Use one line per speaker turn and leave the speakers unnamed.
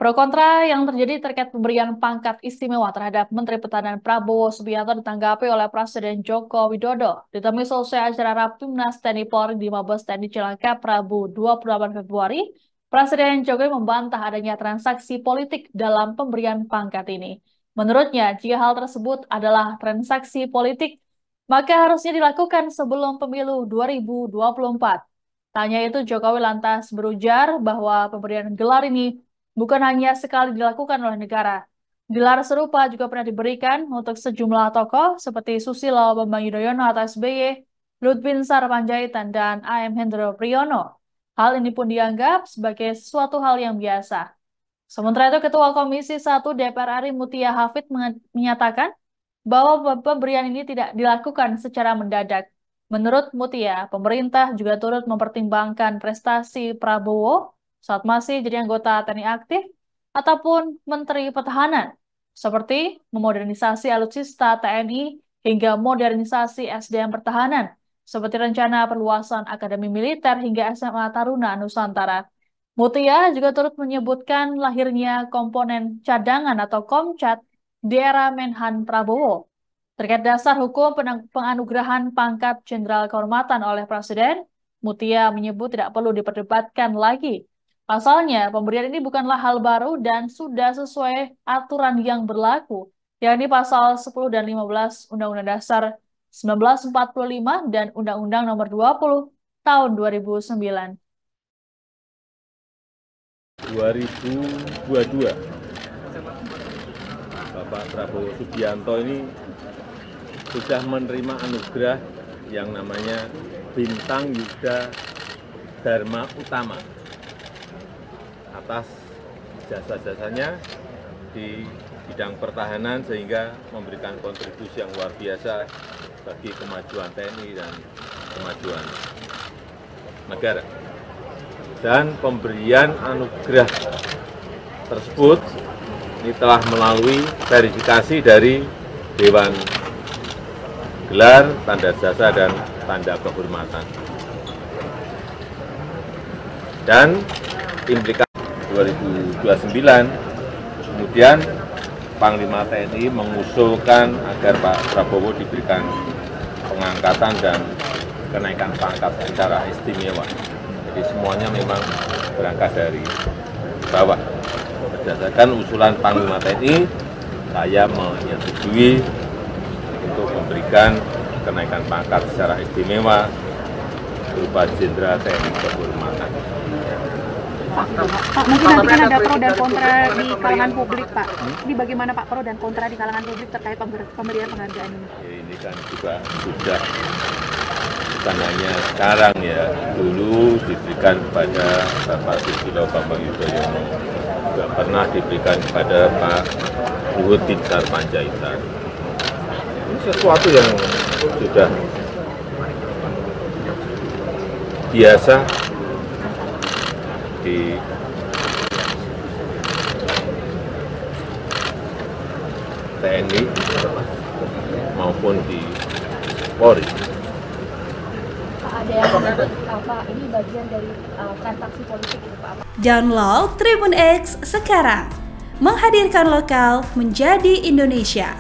Pro kontra yang terjadi terkait pemberian pangkat istimewa terhadap Menteri Pertahanan Prabowo Subianto ditanggapi oleh Presiden Joko Widodo. Ditemui selesai acara Rapimnas TNI Polri di Mabes TNI Cilangkap Rabu 28 Februari, Presiden Jokowi membantah adanya transaksi politik dalam pemberian pangkat ini. Menurutnya, jika hal tersebut adalah transaksi politik, maka harusnya dilakukan sebelum pemilu 2024. Tanya itu, Jokowi lantas berujar bahwa pemberian gelar ini bukan hanya sekali dilakukan oleh negara. Gelar serupa juga pernah diberikan untuk sejumlah tokoh seperti Susilo Bambang Yudhoyono atau SBY, Lut Bin Sarpanjaitan, dan A.M. Hendro Priyono. Hal ini pun dianggap sebagai sesuatu hal yang biasa. Sementara itu, Ketua Komisi 1 DPR RI Mutia Hafid menyatakan bahwa pemberian ini tidak dilakukan secara mendadak. Menurut Mutia, pemerintah juga turut mempertimbangkan prestasi Prabowo saat masih jadi anggota TNI aktif ataupun Menteri Pertahanan, seperti memodernisasi alutsista TNI hingga modernisasi SDM Pertahanan, seperti rencana perluasan Akademi Militer hingga SMA Taruna Nusantara. Mutia juga turut menyebutkan lahirnya komponen cadangan atau Komcat di era Menhan Prabowo. Terkait dasar hukum penganugerahan pangkat Jenderal Kehormatan oleh Presiden, Mutia menyebut tidak perlu diperdebatkan lagi. Pasalnya, pemberian ini bukanlah hal baru dan sudah sesuai aturan yang berlaku, yakni pasal 10 dan 15 Undang-Undang Dasar 1945 dan Undang-Undang Nomor 20 Tahun 2009.
2022 Bapak Prabowo Subianto ini sudah menerima anugerah yang namanya Bintang Yuda Dharma Utama atas jasa-jasanya di bidang pertahanan sehingga memberikan kontribusi yang luar biasa bagi kemajuan TNI dan kemajuan negara. Dan pemberian anugerah tersebut ini telah melalui verifikasi dari Dewan Gelar, Tanda Jasa, dan Tanda Kehormatan. Dan implikasi 2029, kemudian Panglima TNI mengusulkan agar Pak Prabowo diberikan pengangkatan dan kenaikan pangkat secara istimewa. Jadi semuanya memang berangkat dari bawah. Berdasarkan usulan Panglima TNI, saya menyetujui untuk memberikan kenaikan pangkat secara istimewa berupa Jenderal TNI Kehormatan.
Pak, mungkin nanti kan ada pro dan kontra di kalangan publik, Pak. Ini bagaimana Pak pro dan kontra di kalangan publik terkait pemberian penghargaan ini?
Ya, ini kan juga sudah bukan hanya sekarang ya, dulu diberikan kepada Bapak Susilo Bambang Yudhoyono, juga pernah diberikan kepada Pak Lut Bin Sarpanjaitan. Ini sesuatu yang sudah biasa di TNI maupun di Polri.
Ada yang menyebut apa ini bagian dari transaksi politik itu Pak?
Download Tribun X sekarang, menghadirkan lokal menjadi Indonesia.